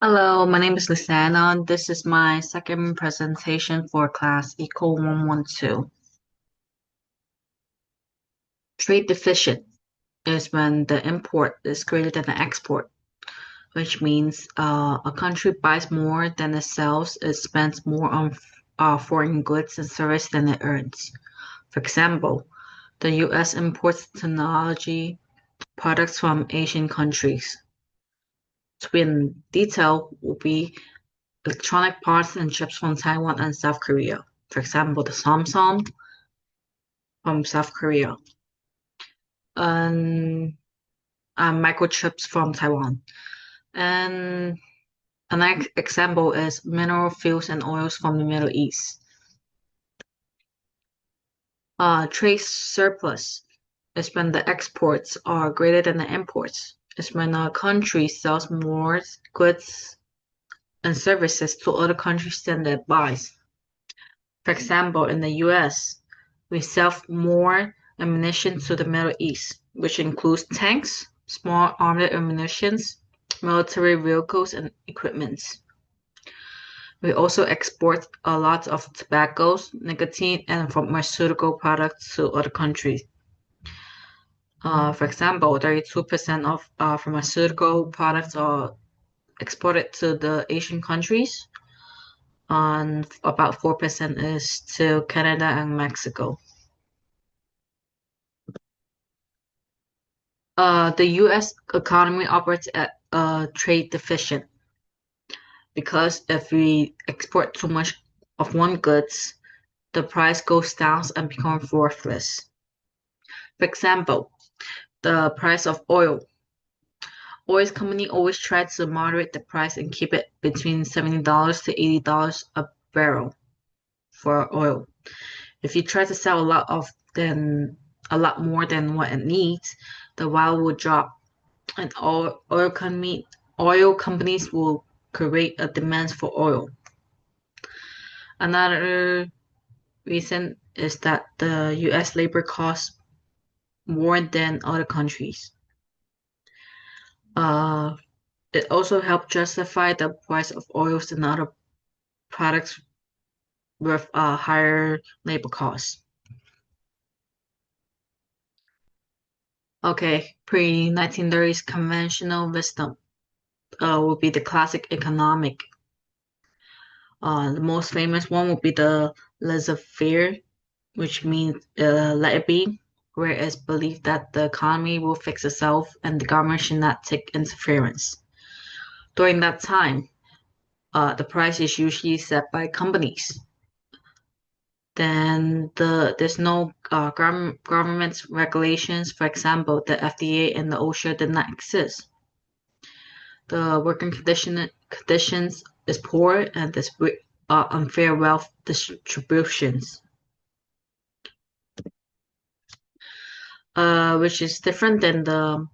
Hello, my name is Lisana. This is my second presentation for class Eco 112. Trade deficit is when the import is greater than the export, which means a country buys more than it sells, it spends more on foreign goods and service than it earns. For example, the US imports technology products from Asian countries. To be in detail, will be electronic parts and chips from Taiwan and South Korea. For example, the Samsung from South Korea and microchips from Taiwan. And an example is mineral fuels and oils from the Middle East. Trade surplus is when the exports are greater than the imports. It's when a country sells more goods and services to other countries than it buys. For example, in the US, we sell more ammunition to the Middle East, which includes tanks, small armored ammunitions, military vehicles, and equipments. We also export a lot of tobaccos, nicotine, and pharmaceutical products to other countries. For example, 32% of pharmaceutical products are exported to the Asian countries, and about 4% is to Canada and Mexico. The US economy operates at a trade deficit because if we export too much of one goods, the price goes down and becomes worthless. For example, the price of oil. Oil company always try to moderate the price and keep it between $70 to $80 a barrel for oil. If you try to sell a lot more than what it needs, the value will drop, and oil companies will create a demand for oil. Another reason is that the US labor costs more than other countries. Uh, it also helps justify the price of oils and other products with higher labor costs. Okay, pre-1930s conventional wisdom would be the classic economic. The most famous one would be the laissez-faire, which means let it be, where it's believed that the economy will fix itself and the government should not take interference. During that time, the price is usually set by companies. Then there's no government regulations. For example, the FDA and the OSHA did not exist. The working conditions is poor and there's unfair wealth distributions. Which is different than the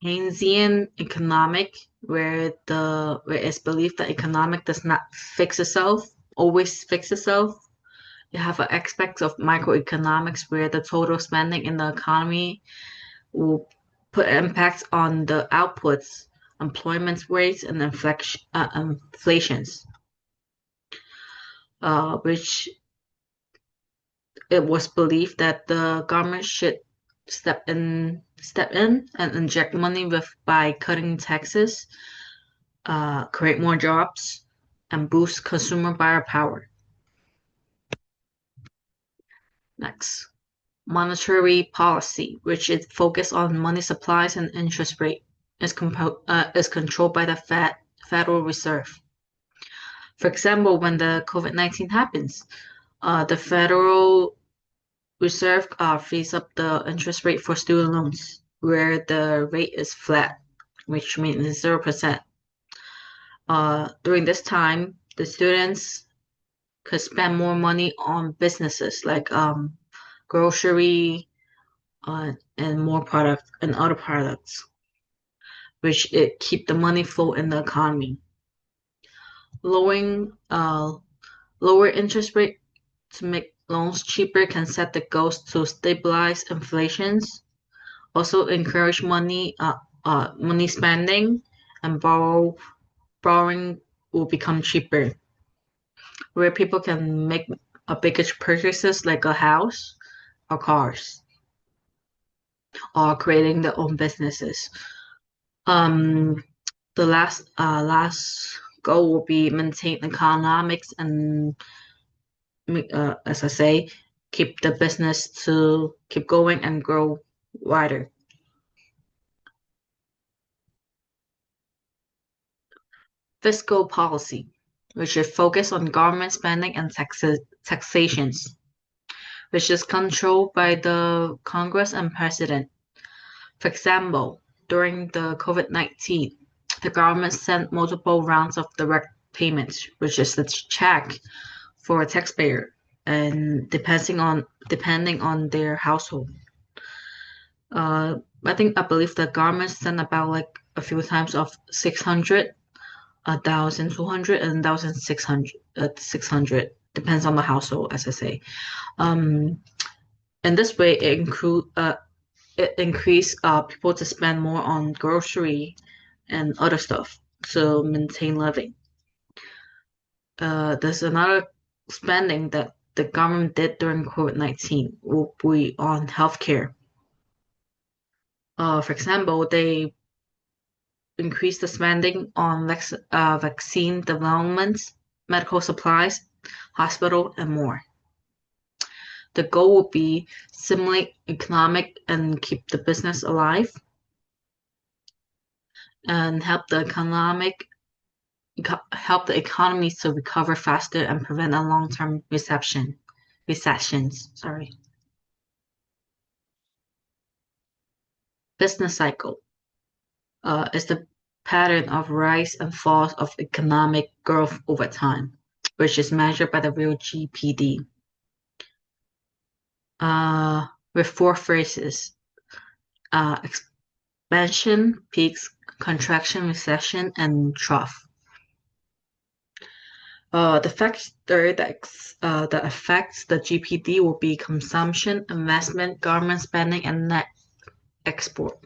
Keynesian economic, where it's believed that economic does not always fix itself. You have an aspect of microeconomics where the total spending in the economy will put impact on the outputs, employment rates, and inflations, which it was believed that the government should step in and inject money by cutting taxes, create more jobs, and boost consumer buyer power. Next, monetary policy, which is focused on money supplies and interest rate, is controlled by the Federal Reserve. For example, when the COVID-19 happens, the Federal Reserve frees up the interest rate for student loans, where the rate is flat, which means 0%. During this time, the students could spend more money on businesses like grocery and more products and other products, which it keep the money flow in the economy. Lowering lower interest rate to make loans cheaper can set the goals to stabilize inflations, also encourage money spending and borrow borrowing will become cheaper, where people can make a bigger purchases like a house or cars or creating their own businesses. Um, the last goal will be maintain economics and as I say, keep the business to keep going and grow wider. Fiscal policy, which is focused on government spending and taxations, which is controlled by the Congress and President. For example, during the COVID-19, the government sent multiple rounds of direct payments, which is the check for a taxpayer, and depending on their household. I believe the government sent about like a few times of 600, 1,200, and 1,600, 600 depends on the household, as I say. And this way, it increase people to spend more on grocery and other stuff to maintain living. There's another spending that the government did during COVID-19 will be on healthcare. For example, they increased the spending on vaccine development, medical supplies, hospital, and more. The goal will be stimulate economic and keep the business alive and help the economy to recover faster and prevent a long-term recessions. Sorry. Business cycle is the pattern of rise and fall of economic growth over time, which is measured by the real GPD. With four phases: expansion, peaks, contraction, recession, and trough. The factor that affects the GPD will be consumption, investment, government spending, and net export.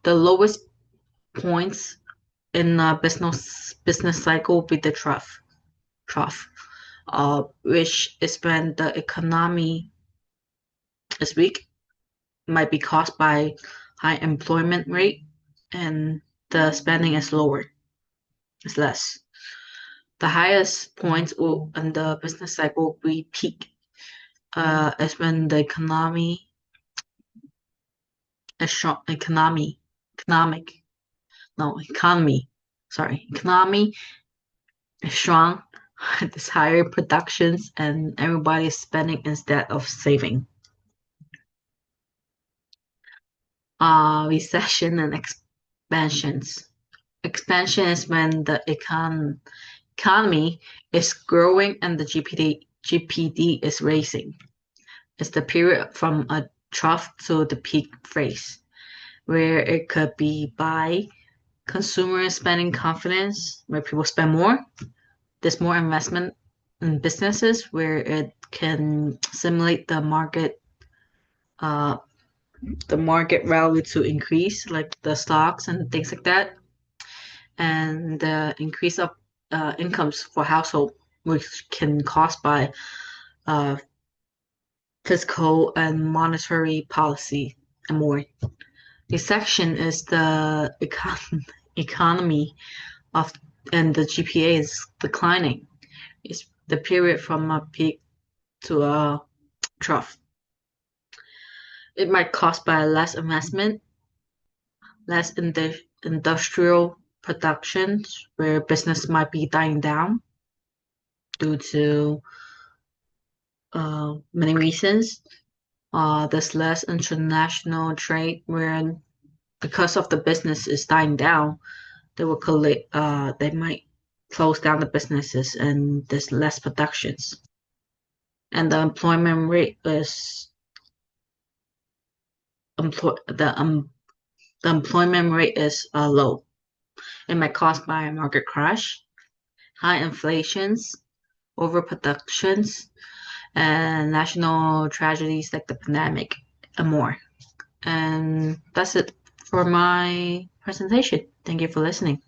The lowest points in a business cycle will be the trough, which is when the economy is weak, might be caused by high employment rate, and the spending is lower, is less. The highest points in the business cycle will be peak, is when the economy is strong. Economy is strong. There's higher productions and everybody is spending instead of saving. Recession and expansions. Expansion is when the economy is growing and the GPD is raising. It's the period from a trough to the peak phase, where it could be by consumer spending confidence, where people spend more. There's more investment in businesses where it can simulate the market value to increase, like the stocks and things like that, and the increase of incomes for household, which can caused by fiscal and monetary policy and more. Recession is the economy of and the GPA is declining. It's the period from a peak to a trough. It might caused by less investment, less industrial production, where business might be dying down due to many reasons. There's less international trade, where because of the business is dying down, they might close down the businesses and there's less productions. And the employment rate is the employment rate is low. It might caused by a market crash, high inflations, overproductions, and national tragedies like the pandemic and more. And that's it for my presentation. Thank you for listening.